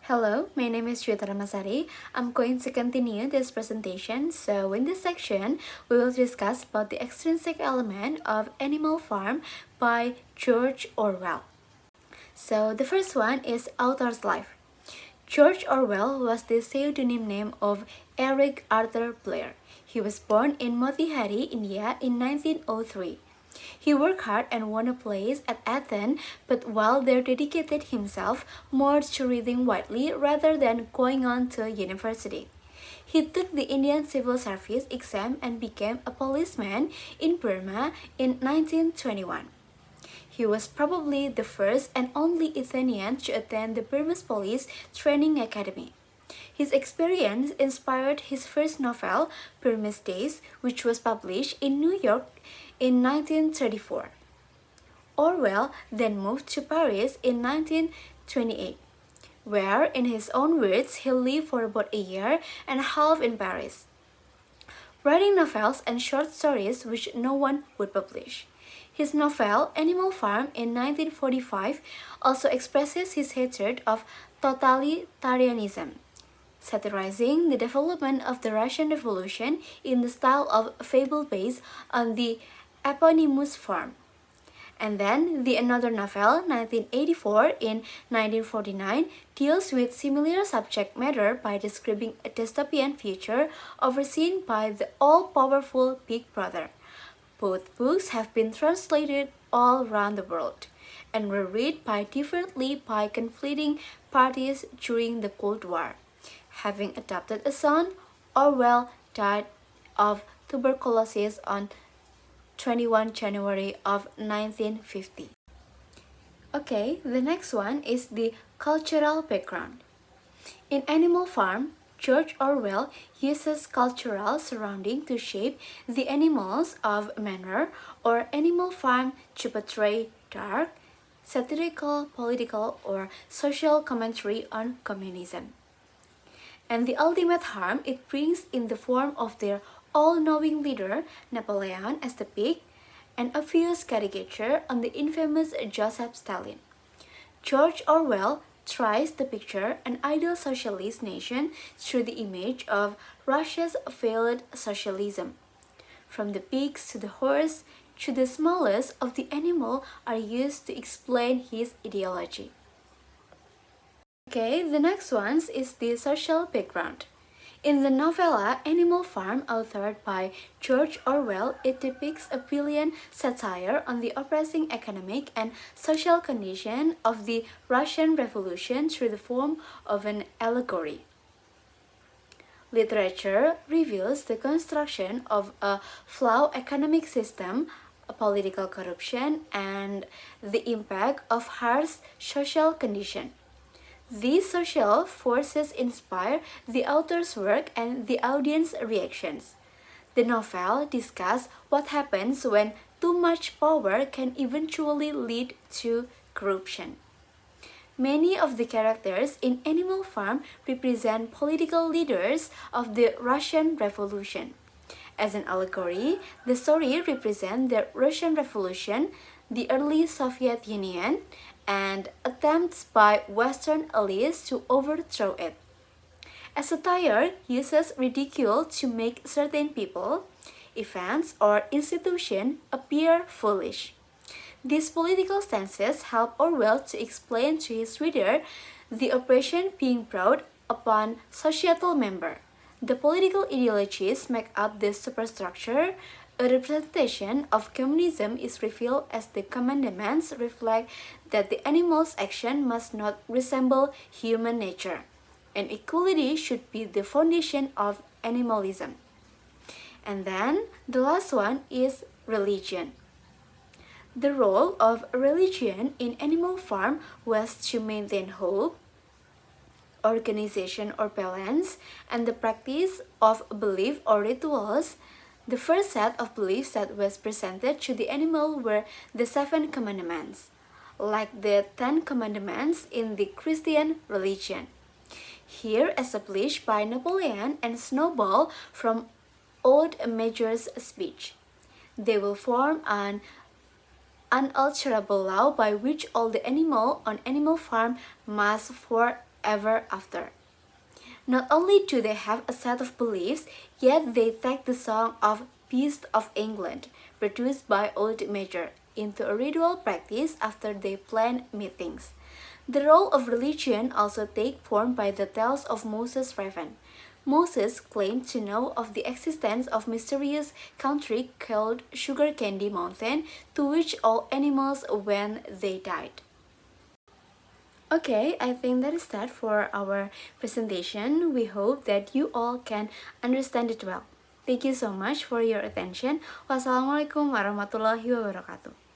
Hello, my name is Juwita. I'm going to continue this presentation. So in this section, we will discuss about the extrinsic element of Animal Farm by George Orwell. So the first one is author's life. George Orwell was the pseudonym name of Eric Arthur Blair. He was born in Motihari, India in 1903. He worked hard and won a place at Athens, but while there dedicated himself more to reading widely rather than going on to university. He took the Indian Civil Service exam and became a policeman in Burma in 1921. He was probably the first and only Athenian to attend the Burmese Police Training Academy. His experience inspired his first novel, Burmese Days, which was published in New York in 1934. Orwell then moved to Paris in 1928, where, in his own words, he lived for about a year and a half in Paris, writing novels and short stories which no one would publish. His novel Animal Farm in 1945 also expresses his hatred of totalitarianism, satirizing the development of the Russian Revolution in the style of fable based on the eponymous farm. And then the another novel, 1984 in 1949, deals with similar subject matter by describing a dystopian future overseen by the all-powerful Big Brother. Both books have been translated all around the world and were read differently by conflicting parties during the Cold War. Having adopted a son, Orwell died of tuberculosis on 21 January of 1950. Okay, the next one is the cultural background. In Animal Farm, George Orwell uses cultural surrounding to shape the animals of manner or Animal Farm to portray dark, satirical, political, or social commentary on communism. And the ultimate harm it brings in the form of their all-knowing leader, Napoleon as the pig, an obvious caricature on the infamous Joseph Stalin. George Orwell tries to picture an ideal socialist nation through the image of Russia's failed socialism. From the pigs to the horse to the smallest of the animal are used to explain his ideology. Okay, the next one is the social background. In the novella Animal Farm, authored by George Orwell, it depicts a brilliant satire on the oppressing economic and social condition of the Russian Revolution through the form of an allegory. Literature reveals the construction of a flawed economic system, political corruption, and the impact of harsh social conditions. These social forces inspire the author's work and the audience's reactions. The novel discusses what happens when too much power can eventually lead to corruption. Many of the characters in Animal Farm represent political leaders of the Russian Revolution. As an allegory, the story represents the Russian Revolution, the early Soviet Union, and attempts by Western elites to overthrow it. A satire uses ridicule to make certain people, events, or institutions appear foolish. These political stances help Orwell to explain to his reader the oppression being brought upon societal members. The political ideologies make up this superstructure. A representation of communism is revealed as the commandments reflect that the animal's action must not resemble human nature, and equality should be the foundation of animalism. And then the last one is religion. The role of religion in Animal Farm was to maintain hope, organization or balance, and the practice of belief or rituals. The first set of beliefs that was presented to the animal were the 7 commandments, like the 10 commandments in the Christian religion. Here established by Napoleon and snowball from Old Major's speech. They will form an unalterable law by which all the animal on Animal Farm must, for ever after. Not only do they have a set of beliefs, yet they take the song of Peace of England, produced by Old Major, into a ritual practice after they plan meetings. The role of religion also takes form by the tales of Moses Raven. Moses claimed to know of the existence of mysterious country called Sugar Candy Mountain, to which all animals when they died. Okay, I think that is that for our presentation. We hope that you all can understand it well. Thank you so much for your attention. Wassalamualaikum warahmatullahi wabarakatuh.